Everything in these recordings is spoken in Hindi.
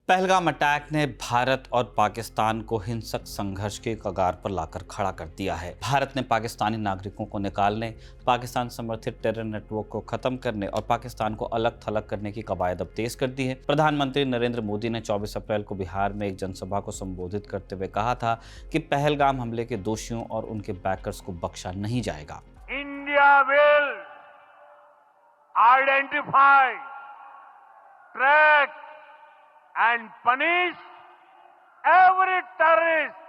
पहलगाम अटैक ने भारत और पाकिस्तान को हिंसक संघर्ष के कगार पर लाकर खड़ा कर दिया है। भारत ने पाकिस्तानी नागरिकों को निकालने, पाकिस्तान समर्थित टेरर नेटवर्क को खत्म करने और पाकिस्तान को अलग थलग करने की कवायद अब तेज कर दी है। प्रधानमंत्री नरेंद्र मोदी ने 24 अप्रैल को बिहार में एक जनसभा को संबोधित करते हुए कहा था कि पहलगाम हमले के दोषियों और उनके बैकर्स को बख्शा नहीं जाएगा। India will identify, track and punish every terrorist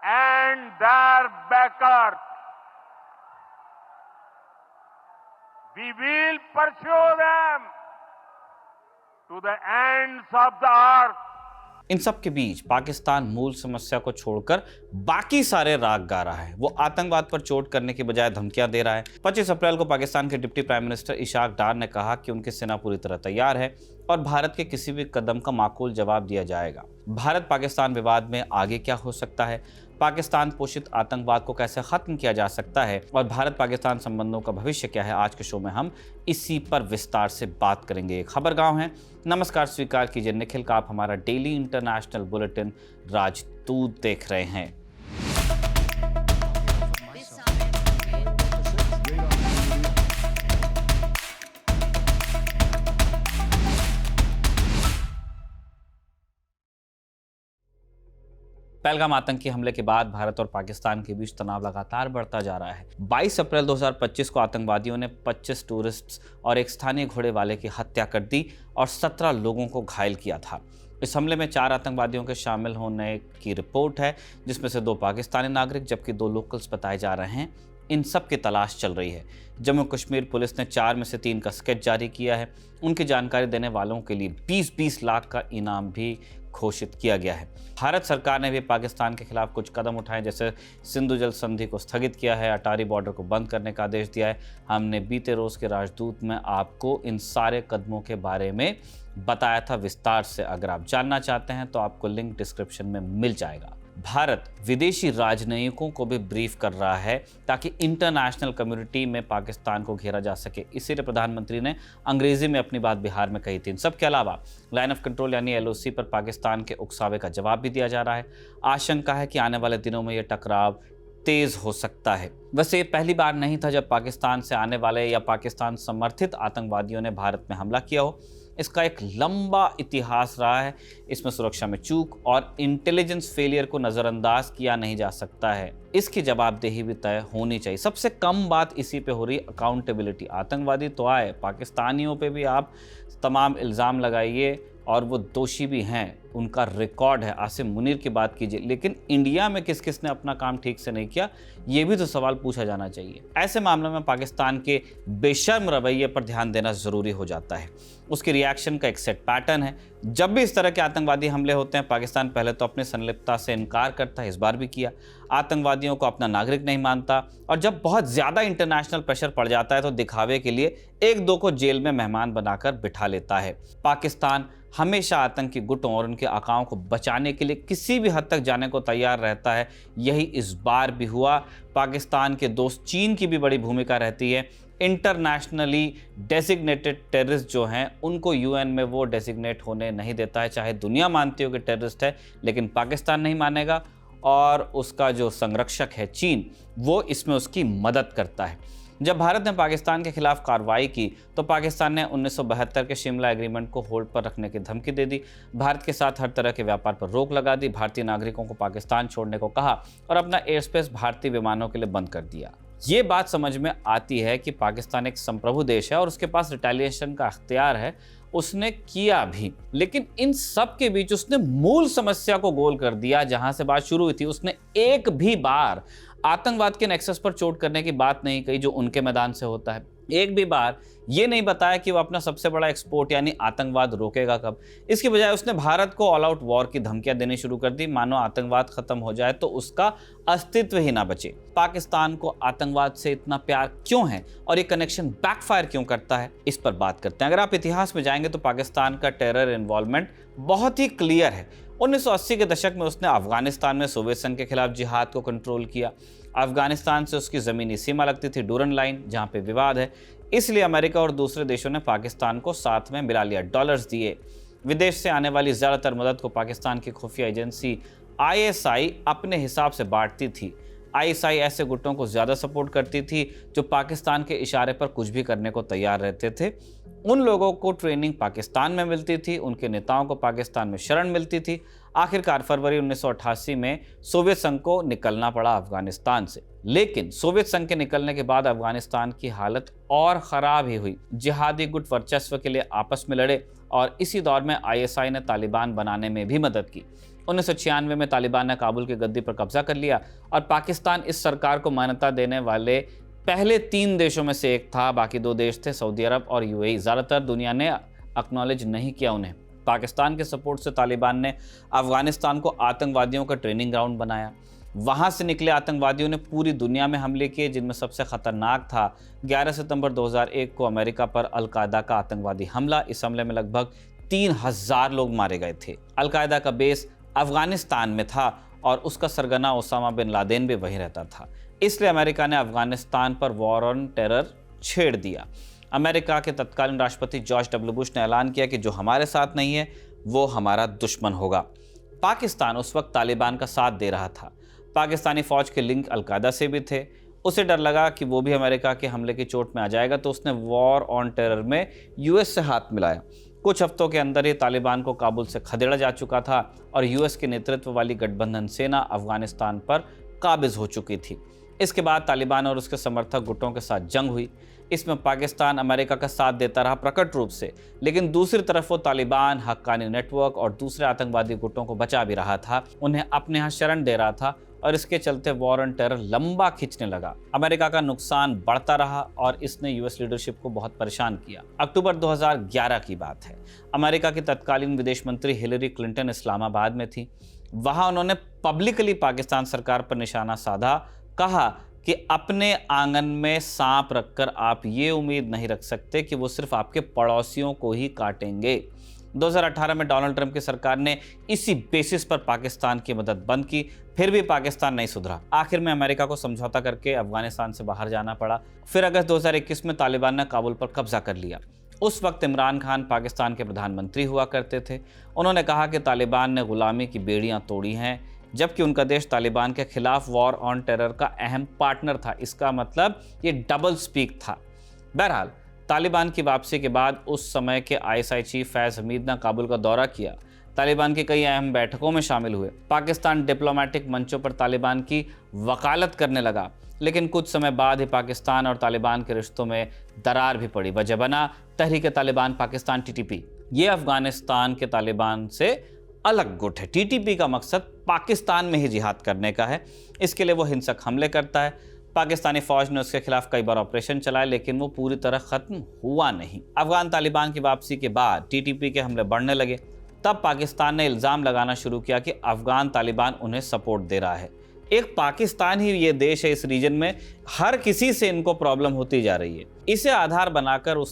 and their backers. We will pursue them to the ends of the earth. इन सब के बीच पाकिस्तान मूल समस्या को छोड़कर बाकी सारे राग गा रहा है। वो आतंकवाद पर चोट करने की बजाय धमकियां दे रहा है। 25 अप्रैल को पाकिस्तान के डिप्टी प्राइम मिनिस्टर इशाक डार ने कहा कि उनकी सेना पूरी तरह तैयार है और भारत के किसी भी कदम का माकूल जवाब दिया जाएगा। भारत पाकिस्तान विवाद में आगे क्या हो सकता है, पाकिस्तान पोषित आतंकवाद को कैसे खत्म किया जा सकता है और भारत पाकिस्तान संबंधों का भविष्य क्या है, आज के शो में हम इसी पर विस्तार से बात करेंगे। खबरगांव है। नमस्कार, स्वीकार कीजिए निखिल का आप हमारा डेली इंटरनेशनल बुलेटिन राजदूत देख रहे हैं। पहलगाम आतंकी हमले के बाद भारत और पाकिस्तान के बीच तनाव लगातार बढ़ता जा रहा है। 22 अप्रैल 2025 को आतंकवादियों ने 25 टूरिस्ट्स और एक स्थानीय घोड़े वाले की हत्या कर दी और 17 लोगों को घायल किया था। इस हमले में 4 आतंकवादियों के शामिल होने की रिपोर्ट है, जिसमें से 2 पाकिस्तानी नागरिक जबकि 2 लोकल्स बताए जा रहे हैं। इन सब की तलाश चल रही है। जम्मू कश्मीर पुलिस ने 4 में से 3 का स्केच जारी किया है। उनकी जानकारी देने वालों के लिए 20-20 लाख का इनाम भी घोषित किया गया है। भारत सरकार ने भी पाकिस्तान के खिलाफ कुछ कदम उठाए, जैसे सिंधु जल संधि को स्थगित किया है, अटारी बॉर्डर को बंद करने का आदेश दिया है। हमने बीते रोज के राजदूत में आपको इन सारे कदमों के बारे में बताया था विस्तार से। अगर आप जानना चाहते हैं तो आपको लिंक डिस्क्रिप्शन में मिल जाएगा। भारत विदेशी राजनयिकों को भी ब्रीफ कर रहा है ताकि इंटरनेशनल कम्युनिटी में पाकिस्तान को घेरा जा सके। इसीलिए प्रधानमंत्री ने अंग्रेजी में अपनी बात बिहार में कही थी। इन सब के अलावा लाइन ऑफ कंट्रोल यानी LOC पर पाकिस्तान के उकसावे का जवाब भी दिया जा रहा है। आशंका है कि आने वाले दिनों में यह टकराव तेज हो सकता है। वैसे ये पहली बार नहीं था जब पाकिस्तान से आने वाले या पाकिस्तान समर्थित आतंकवादियों ने भारत में हमला किया हो। इसका एक लंबा इतिहास रहा है। इसमें सुरक्षा में चूक और इंटेलिजेंस फेलियर को नज़रअंदाज किया नहीं जा सकता है। इसकी जवाबदेही भी तय होनी चाहिए। सबसे कम बात इसी पे हो रही, अकाउंटेबिलिटी। आतंकवादी तो आए, पाकिस्तानियों पे भी आप तमाम इल्ज़ाम लगाइए और वो दोषी भी हैं, उनका रिकॉर्ड है। आसिम मुनीर की बात कीजिए, लेकिन इंडिया में किस किस ने अपना काम ठीक से नहीं किया, ये भी तो सवाल पूछा जाना चाहिए। ऐसे मामलों में पाकिस्तान के बेशर्म रवैये पर ध्यान देना ज़रूरी हो जाता है। उसके रिएक्शन का एक सेट पैटर्न है। जब भी इस तरह के आतंकवादी हमले होते हैं, पाकिस्तान पहले तो अपनी संलिप्तता से इनकार करता है, इस बार भी किया। आतंकवादियों को अपना नागरिक नहीं मानता और जब बहुत ज़्यादा इंटरनेशनल प्रेशर पड़ जाता है तो दिखावे के लिए 1-2 को जेल में मेहमान बनाकर बिठा लेता है। पाकिस्तान हमेशा आतंकी गुटों और उनके आकाओं को बचाने के लिए किसी भी हद तक जाने को तैयार रहता है। यही इस बार भी हुआ। पाकिस्तान के दोस्त चीन की भी बड़ी भूमिका रहती है। इंटरनेशनली डेजिग्नेटेड टेररिस्ट जो हैं उनको UN में वो डेजिग्नेट होने नहीं देता है, चाहे दुनिया मानती हो कि टेररिस्ट है, लेकिन पाकिस्तान नहीं मानेगा। और उसका जो संरक्षक है चीन, वो इसमें उसकी मदद करता है। जब भारत ने पाकिस्तान के खिलाफ कार्रवाई की तो पाकिस्तान ने 1972 के शिमला एग्रीमेंट को होल्ड पर रखने की धमकी दे दी। भारत के साथ हर तरह के व्यापार पर रोक लगा दी। भारतीय नागरिकों को पाकिस्तान छोड़ने को कहा और अपना एयर स्पेस भारतीय विमानों के लिए बंद कर दिया। ये बात समझ में आती है कि पाकिस्तान एक संप्रभु देश है और उसके पास रिटेलिएशन का अख्तियार है। उसने किया भी, लेकिन इन सब के बीच उसने मूल समस्या को गोल कर दिया। जहां से बात शुरू हुई थी, उसने एक भी बार आतंकवाद के नेक्सस पर चोट करने की बात नहीं कही जो उनके मैदान से होता है। एक भी बार ये नहीं बताया कि वो अपना सबसे बड़ा एक्सपोर्ट यानी आतंकवाद रोकेगा कब। इसकी बजाय उसने भारत को ऑल आउट वॉर की धमकियां देनी शुरू कर दी, मानो आतंकवाद खत्म हो जाए तो उसका अस्तित्व ही ना बचे। पाकिस्तान को आतंकवाद से इतना प्यार क्यों है और ये कनेक्शन बैकफायर क्यों करता है, इस पर बात करते हैं। अगर आप इतिहास में जाएंगे तो पाकिस्तान का टेरर इन्वॉल्वमेंट बहुत ही क्लियर है। 1980 के दशक में उसने अफगानिस्तान में सोवियत संघ के खिलाफ जिहाद को कंट्रोल किया। अफगानिस्तान से उसकी ज़मीनी सीमा लगती थी, डूरन लाइन, जहां पे विवाद है। इसलिए अमेरिका और दूसरे देशों ने पाकिस्तान को साथ में मिला लिया, डॉलर्स दिए। विदेश से आने वाली ज़्यादातर मदद को पाकिस्तान की खुफिया एजेंसी ISI अपने हिसाब से बांटती थी। ISI ऐसे गुटों को ज़्यादा सपोर्ट करती थी जो पाकिस्तान के इशारे पर कुछ भी करने को तैयार रहते थे। उन लोगों को ट्रेनिंग पाकिस्तान में मिलती थी, उनके नेताओं को पाकिस्तान में शरण मिलती थी। आखिरकार फरवरी 1988 में सोवियत संघ को निकलना पड़ा अफगानिस्तान से। लेकिन सोवियत संघ के निकलने के बाद अफगानिस्तान की हालत और ख़राब ही हुई। जिहादी गुट वर्चस्व के लिए आपस में लड़े और इसी दौर में ISI ने तालिबान बनाने में भी मदद की। 1996 में तालिबान ने काबुल की गद्दी पर कब्जा कर लिया और पाकिस्तान इस सरकार को मान्यता देने वाले पहले 3 देशों में से एक था। बाकी 2 देश थे सऊदी अरब और UAE। ज़्यादातर दुनिया ने एक्नॉलेज नहीं किया उन्हें। पाकिस्तान के सपोर्ट से तालिबान ने अफगानिस्तान को आतंकवादियों का ट्रेनिंग ग्राउंड बनाया। वहाँ से निकले आतंकवादियों ने पूरी दुनिया में हमले किए, जिनमें सबसे खतरनाक था 11 सितंबर 2001 को अमेरिका पर अलकायदा का आतंकवादी हमला। इस हमले में लगभग 3000 लोग मारे गए थे। अलकायदा का बेस अफगानिस्तान में था और उसका सरगना ओसामा बिन लादेन भी वहीं रहता था। इसलिए अमेरिका ने अफगानिस्तान पर वॉर ऑन टेरर छेड़ दिया। अमेरिका के तत्कालीन राष्ट्रपति जॉर्ज W. बुश ने ऐलान किया कि जो हमारे साथ नहीं है वो हमारा दुश्मन होगा। पाकिस्तान उस वक्त तालिबान का साथ दे रहा था। पाकिस्तानी फौज के लिंक अलकायदा से भी थे। उसे डर लगा कि वो भी अमेरिका के हमले की चोट में आ जाएगा, तो उसने वॉर ऑन टेरर में US से हाथ मिलाया। कुछ हफ्तों के अंदर ही तालिबान को काबुल से खदेड़ा जा चुका था और US के नेतृत्व वाली गठबंधन सेना अफगानिस्तान पर काबिज हो चुकी थी। इसके बाद तालिबान और उसके समर्थक गुटों के साथ जंग हुई। इसमें पाकिस्तान अमेरिका का साथ देता रहा प्रकट रूप से, लेकिन दूसरी तरफ वो तालिबान, हक्कानी नेटवर्क और दूसरे आतंकवादी गुटों को बचा भी रहा था, उन्हें अपने यहाँ शरण दे रहा था और इसके चलते वॉर ऑन टेरर लंबा खिंचने लगा। अमेरिका का नुकसान बढ़ता रहा और इसने US लीडरशिप को बहुत परेशान किया। अक्टूबर 2011 की बात है। अमेरिका की तत्कालीन विदेश मंत्री हिलरी क्लिंटन इस्लामाबाद में थी। वहां उन्होंने पब्लिकली पाकिस्तान सरकार पर निशाना साधा, कहा कि अपने आंगन में सांप रखकर आप ये उम्मीद नहीं रख सकते कि वो सिर्फ आपके पड़ोसियों को ही काटेंगे। 2018 में डोनाल्ड ट्रंप की सरकार ने इसी बेसिस पर पाकिस्तान की मदद बंद की, फिर भी पाकिस्तान नहीं सुधरा। आखिर में अमेरिका को समझौता करके अफगानिस्तान से बाहर जाना पड़ा। फिर अगस्त 2021 में तालिबान ने काबुल पर कब्जा कर लिया। उस वक्त इमरान खान पाकिस्तान के प्रधानमंत्री हुआ करते थे। उन्होंने कहा कि तालिबान ने गुलामी की बेड़ियां तोड़ी हैं, जबकि उनका देश तालिबान के खिलाफ वॉर ऑन टेरर का अहम पार्टनर था। इसका मतलब ये डबल स्पीक था। बहरहाल तालिबान की वापसी के बाद उस समय के ISI चीफ फैज़ हमीद ने काबुल का दौरा किया। तालिबान की कई अहम बैठकों में शामिल हुए। पाकिस्तान डिप्लोमेटिक मंचों पर तालिबान की वकालत करने लगा, लेकिन कुछ समय बाद ही पाकिस्तान और तालिबान के रिश्तों में दरार भी पड़ी। वजह बना तहरीक तालिबान पाकिस्तान TTP। ये अफगानिस्तान के तालिबान से अलग गुट है। TTP का मकसद पाकिस्तान में ही जिहाद करने का है। इसके लिए वो हिंसक हमले करता है। पाकिस्तानी फौज ने उसके खिलाफ कई बार ऑपरेशन चलाए, लेकिन वो पूरी तरह खत्म हुआ नहीं। अफगान तालिबान की वापसी के बाद TTP के हमले बढ़ने लगे। तब पाकिस्तान ने इल्ज़ाम लगाना शुरू किया कि अफगान तालिबान उन्हें सपोर्ट दे रहा है। एक पाकिस्तान ही ये देश है इस रीजन में, हर किसी से इनको प्रॉब्लम होती जा रही है। इसे आधार बनाकर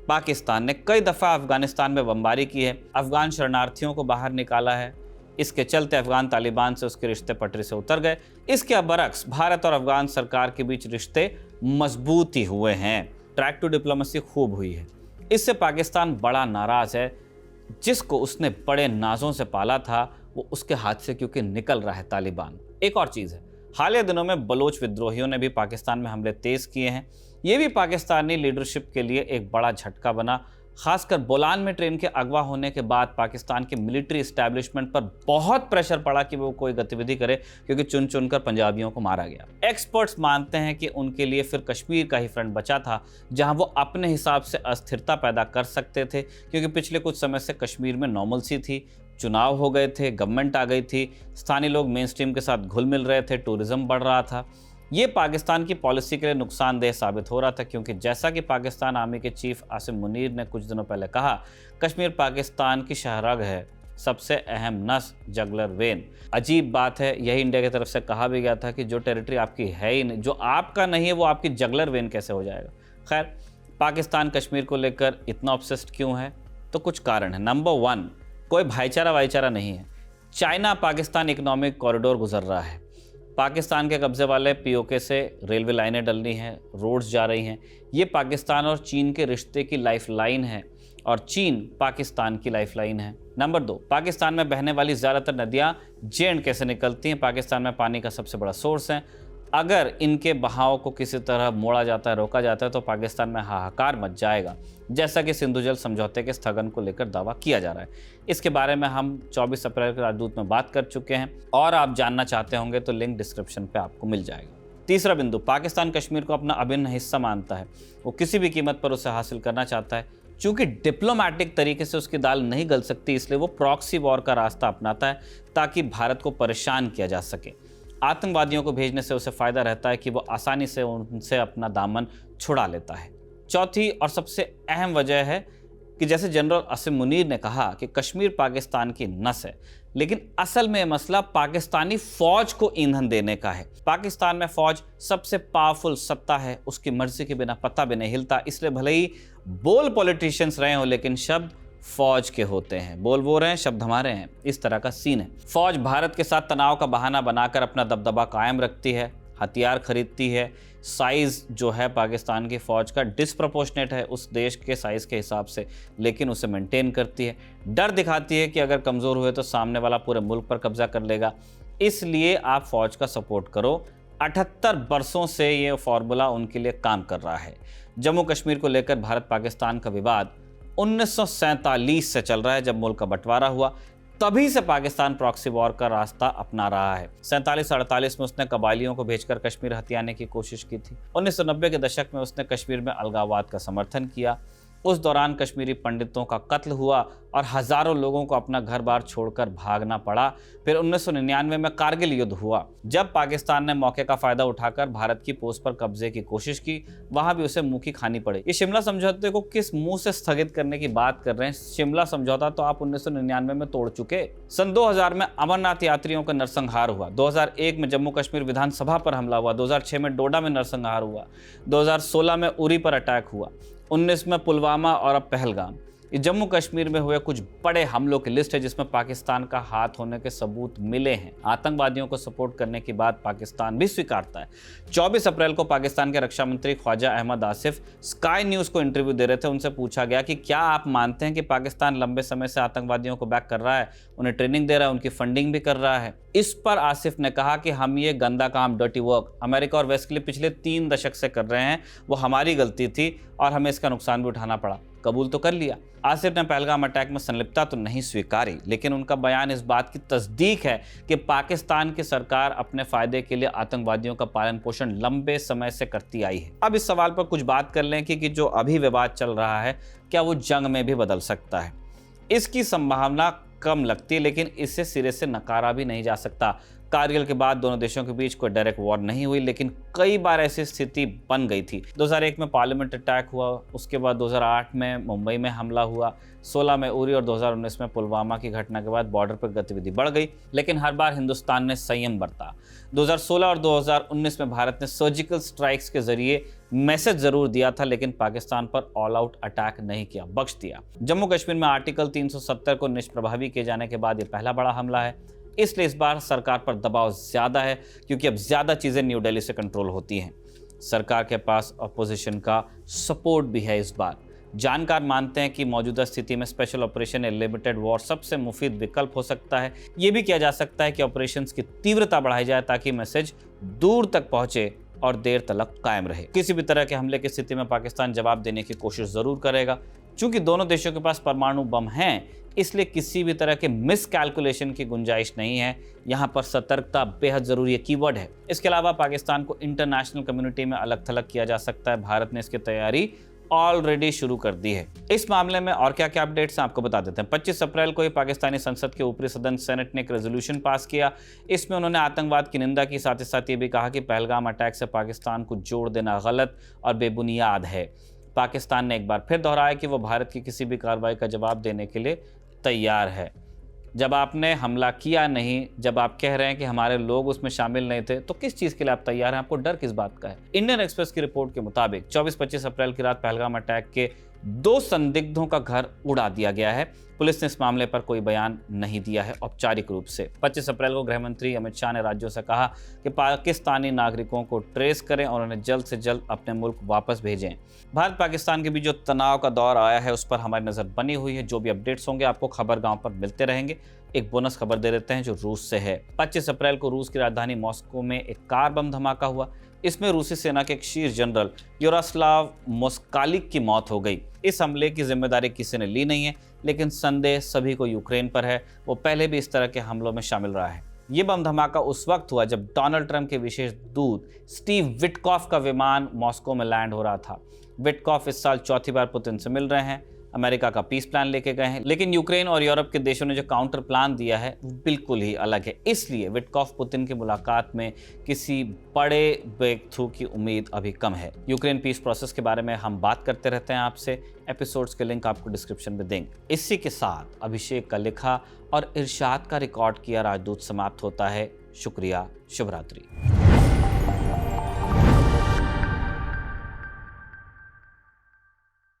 पाकिस्तान ने कई दफ़ा अफगानिस्तान में बमबारी की है, अफगान शरणार्थियों को बाहर निकाला है। इसके चलते अफगान तालिबान से उसके रिश्ते पटरी से उतर गए। इसके बरक्स भारत और अफगान सरकार के बीच रिश्ते मजबूत ही हुए हैं। ट्रैक टू डिप्लोमेसी खूब हुई है। इससे पाकिस्तान बड़ा नाराज है। जिसको उसने बड़े नाजों से पाला था वो उसके हाथ से क्योंकि निकल रहा है तालिबान। एक और चीज़ है, हालिया दिनों में बलोच विद्रोहियों ने भी पाकिस्तान में हमले तेज किए हैं। ये भी पाकिस्तानी लीडरशिप के लिए एक बड़ा झटका बना। खासकर बोलान में ट्रेन के अगवा होने के बाद पाकिस्तान के मिलिट्री इस्टेब्लिशमेंट पर बहुत प्रेशर पड़ा कि वो कोई गतिविधि करे, क्योंकि चुन चुनकर पंजाबियों को मारा गया। एक्सपर्ट्स मानते हैं कि उनके लिए फिर कश्मीर का ही फ्रंट बचा था, जहां वो अपने हिसाब से अस्थिरता पैदा कर सकते थे, क्योंकि पिछले कुछ समय से कश्मीर में नॉर्मलसी थी। चुनाव हो गए थे, गवर्नमेंट आ गई थी, स्थानीय लोग मेन स्ट्रीम के साथ घुल मिल रहे थे, टूरिज्म बढ़ रहा था। ये पाकिस्तान की पॉलिसी के लिए नुकसानदेह साबित हो रहा था, क्योंकि जैसा कि पाकिस्तान आर्मी के चीफ आसिम मुनीर ने कुछ दिनों पहले कहा, कश्मीर पाकिस्तान की शहरग है, सबसे अहम नस जगलर वेन। अजीब बात है, यही इंडिया की तरफ से कहा भी गया था कि जो टेरिटरी आपकी है ही नहीं, जो आपका नहीं है, वो आपकी जगलर वेन कैसे हो जाएगा। खैर, पाकिस्तान कश्मीर को लेकर इतना ऑब्सेस्ड क्यों है? तो कुछ कारण है। नंबर 1, कोई भाईचारा नहीं है। चाइना पाकिस्तान इकोनॉमिक कॉरिडोर गुजर रहा है। पाकिस्तान के कब्जे वाले POK से रेलवे लाइनें डलनी हैं, रोड्स जा रही हैं। ये पाकिस्तान और चीन के रिश्ते की लाइफलाइन है। और चीन पाकिस्तान की लाइफलाइन है। नंबर 2, पाकिस्तान में बहने वाली ज़्यादातर नदियां J&K से निकलती हैं। पाकिस्तान में पानी का सबसे बड़ा सोर्स है। अगर इनके बहाव को किसी तरह मोड़ा जाता है, रोका जाता है, तो पाकिस्तान में हाहाकार मच जाएगा, जैसा कि सिंधु जल समझौते के स्थगन को लेकर दावा किया जा रहा है। इसके बारे में हम 24 अप्रैल के राजदूत में बात कर चुके हैं, और आप जानना चाहते होंगे तो लिंक डिस्क्रिप्शन पे आपको मिल जाएगा। तीसरा बिंदु, पाकिस्तान कश्मीर को अपना अभिन्न हिस्सा मानता है। वो किसी भी कीमत पर उसे हासिल करना चाहता है। चूंकि डिप्लोमेटिक तरीके से उसकी दाल नहीं गल सकती, इसलिए वो प्रॉक्सी वॉर का रास्ता अपनाता है ताकि भारत को परेशान किया जा सके। आतंकवादियों को भेजने से उसे फायदा रहता है कि वो आसानी से उनसे अपना दामन छुड़ा लेता है। चौथी और सबसे अहम वजह है कि जैसे जनरल असीम मुनीर ने कहा कि कश्मीर पाकिस्तान की नस है, लेकिन असल में मसला पाकिस्तानी फौज को ईंधन देने का है। पाकिस्तान में फौज सबसे पावरफुल सत्ता है, उसकी मर्जी के बिना पत्ता भी नहीं हिलता। इसलिए भले ही बोल पॉलिटिशियंस रहे हो, लेकिन शब्द फौज के होते हैं। बोल वो रहे हैं, शब्द हमारे हैं, इस तरह का सीन है। फौज भारत के साथ तनाव का बहाना बनाकर अपना दबदबा कायम रखती है, हथियार खरीदती है। साइज जो है पाकिस्तान की फौज का डिस्प्रपोर्शनेट है उस देश के साइज के हिसाब से, लेकिन उसे मेंटेन करती है। डर दिखाती है कि अगर कमज़ोर हुए तो सामने वाला पूरे मुल्क पर कब्जा कर लेगा, इसलिए आप फौज का सपोर्ट करो। 78 बरसों से ये फॉर्मूला उनके लिए काम कर रहा है। जम्मू कश्मीर को लेकर भारत पाकिस्तान का विवाद 1947 से चल रहा है। जब मुल्क का बंटवारा हुआ तभी से पाकिस्तान प्रॉक्सी वॉर का रास्ता अपना रहा है। 47-48 में उसने कबायलियों को भेजकर कश्मीर हथियाने की कोशिश की थी। 1990 के दशक में उसने कश्मीर में अलगाववाद का समर्थन किया। उस दौरान कश्मीरी पंडितों का कत्ल हुआ और हजारों लोगों को अपना घर बार छोड़कर भागना पड़ा। फिर 1999 में कारगिल युद्ध हुआ, जब पाकिस्तान ने मौके का फायदा उठाकर भारत की पोस्ट पर कब्जे की कोशिश की। वहां भी उसे मुंह की खानी पड़ी। ये शिमला समझौते को किस मुंह से स्थगित करने की बात कर रहे हैं? शिमला समझौता तो आप 1999 में तोड़ चुके। सन 2000 में अमरनाथ यात्रियों का नरसंहार हुआ। 2001 में जम्मू कश्मीर विधानसभा पर हमला हुआ। 2006 में डोडा में नरसंहार हुआ। 2016 में उरी पर अटैक हुआ। 19 में पुलवामा और अब पहलगाम। ये जम्मू कश्मीर में हुए कुछ बड़े हमलों की लिस्ट है जिसमें पाकिस्तान का हाथ होने के सबूत मिले हैं। आतंकवादियों को सपोर्ट करने की बात पाकिस्तान भी स्वीकारता है। 24 अप्रैल को पाकिस्तान के रक्षा मंत्री ख्वाजा अहमद आसिफ स्काई न्यूज़ को इंटरव्यू दे रहे थे। उनसे पूछा गया कि क्या आप मानते हैं कि पाकिस्तान लंबे समय से आतंकवादियों को बैक कर रहा है, उन्हें ट्रेनिंग दे रहा है, उनकी फंडिंग भी कर रहा है? इस पर आसिफ ने कहा कि हम ये गंदा काम, डर्टी वर्क अमेरिका और वेस्ट के लिए पिछले 3 दशक से कर रहे हैं। वो हमारी गलती थी और हमें इसका नुकसान भी उठाना पड़ा। कबूल तो कर लिया। आसिफ ने पहलगाम अटैक में संलिप्तता तो नहीं स्वीकारी, लेकिन उनका बयान इस बात की तस्दीक है कि पाकिस्तान की सरकार अपने फायदे के लिए आतंकवादियों का पालन पोषण लंबे समय से करती आई है। अब इस सवाल पर कुछ बात कर लें कि जो अभी विवाद चल रहा है, क्या वो जंग में भी बदल सकता है? इसकी संभावना कम लगती है, लेकिन इसे सिरे से नकारा भी नहीं जा सकता। कारगिल के बाद दोनों देशों के बीच कोई डायरेक्ट वॉर नहीं हुई, लेकिन कई बार ऐसी स्थिति बन गई थी। 2001 में पार्लियामेंट अटैक हुआ, उसके बाद 2008 में मुंबई में हमला हुआ, 16 में उरी और 2019 में पुलवामा की घटना के बाद बॉर्डर पर गतिविधि बढ़ गई, लेकिन हर बार हिंदुस्तान ने संयम बरता। 2016 और 2019 में भारत ने सर्जिकल स्ट्राइक्स के जरिए मैसेज जरूर दिया था, लेकिन पाकिस्तान पर ऑल आउट अटैक नहीं किया, बख्श दिया। जम्मू कश्मीर में आर्टिकल 370 को निष्प्रभावी किए जाने के बाद ये पहला बड़ा हमला है। इसलिए इस बार सरकार पर दबाव ज्यादा है, क्योंकि अब ज्यादा चीजें न्यू दिल्ली से कंट्रोल होती हैं। सरकार के पास अपोजिशन का सपोर्ट भी है। इस बार जानकार मानते हैं कि मौजूदा स्थिति में स्पेशल ऑपरेशन या लिमिटेड वॉर सबसे मुफीद विकल्प हो सकता है। यह भी किया जा सकता है कि ऑपरेशंस की तीव्रता बढ़ाई जाए ताकि मैसेज दूर तक पहुंचे और देर तक कायम रहे। किसी भी तरह के हमले की स्थिति में पाकिस्तान जवाब देने की कोशिश जरूर करेगा। चूंकि दोनों देशों के पास परमाणु बम हैं, इसलिए किसी भी तरह के मिस कैलकुलेशन की गुंजाइश नहीं है। यहाँ पर सतर्कता बेहद जरूरी कीवर्ड है। इसके अलावा पाकिस्तान को इंटरनेशनल कम्युनिटी में अलग थलग किया जा सकता है। भारत ने इसकी तैयारी ऑलरेडी शुरू कर दी है। इस मामले में और क्या क्या अपडेट्स हैं आपको बता देते हैं। 25 अप्रैल को ही पाकिस्तानी संसद के ऊपरी सदन सेनेट ने एक रेजोल्यूशन पास किया। इसमें उन्होंने आतंकवाद की निंदा की, साथ ही साथ ये भी कहा कि पहलगाम अटैक से पाकिस्तान को जोड़ देना गलत और बेबुनियाद है। पाकिस्तान ने एक बार फिर दोहराया कि वो भारत की किसी भी कार्रवाई का जवाब देने के लिए तैयार है। जब आपने हमला किया नहीं, जब आप कह रहे हैं कि हमारे लोग उसमें शामिल नहीं थे, तो किस चीज़ के लिए आप तैयार हैं? आपको डर किस बात का है? इंडियन एक्सप्रेस की रिपोर्ट के मुताबिक 24-25 अप्रैल की रात पहलगाम अटैक के 2 संदिग्धों का घर उड़ा दिया गया है। पुलिस ने इस मामले पर कोई बयान नहीं दिया है औपचारिक रूप से। 25 अप्रैल को गृह मंत्री अमित शाह ने राज्यों से कहा कि पाकिस्तानी नागरिकों को ट्रेस करें और उन्हें जल्द से जल्द अपने मुल्क वापस भेजें। भारत पाकिस्तान के बीच जो तनाव का दौर आया है उस पर हमारी नजर बनी हुई है। जो भी अपडेट्स होंगे आपको खबरगांव पर मिलते रहेंगे। एक बोनस खबर दे देते हैं जो रूस से है। 25 अप्रैल को रूस की राजधानी मॉस्को में एक कार बम धमाका हुआ। इसमें रूसी सेना के एक शीर्ष जनरल यारोस्लाव मोस्कालिक की मौत हो गई। इस हमले की जिम्मेदारी किसी ने ली नहीं है, लेकिन संदेह सभी को यूक्रेन पर है। वो पहले भी इस तरह के हमलों में शामिल रहा है। ये बम धमाका उस वक्त हुआ जब डोनाल्ड ट्रंप के विशेष दूत स्टीव विटकॉफ का विमान मॉस्को में लैंड हो रहा था। विटकॉफ इस साल चौथी बार पुतिन से मिल रहे हैं। अमेरिका का पीस प्लान लेके गए हैं, लेकिन यूक्रेन और यूरोप के देशों ने जो काउंटर प्लान दिया है वो बिल्कुल ही अलग है। इसलिए विटकॉफ पुतिन की मुलाकात में किसी बड़े ब्रेक थ्रू की उम्मीद अभी कम है। यूक्रेन पीस प्रोसेस के बारे में हम बात करते रहते हैं आपसे। एपिसोड्स के लिंक आपको डिस्क्रिप्शन में देंगे। इसी के साथ अभिषेक का लिखा और इरशाद का रिकॉर्ड किया राजदूत समाप्त होता है। शुक्रिया, शुभ रात्रि।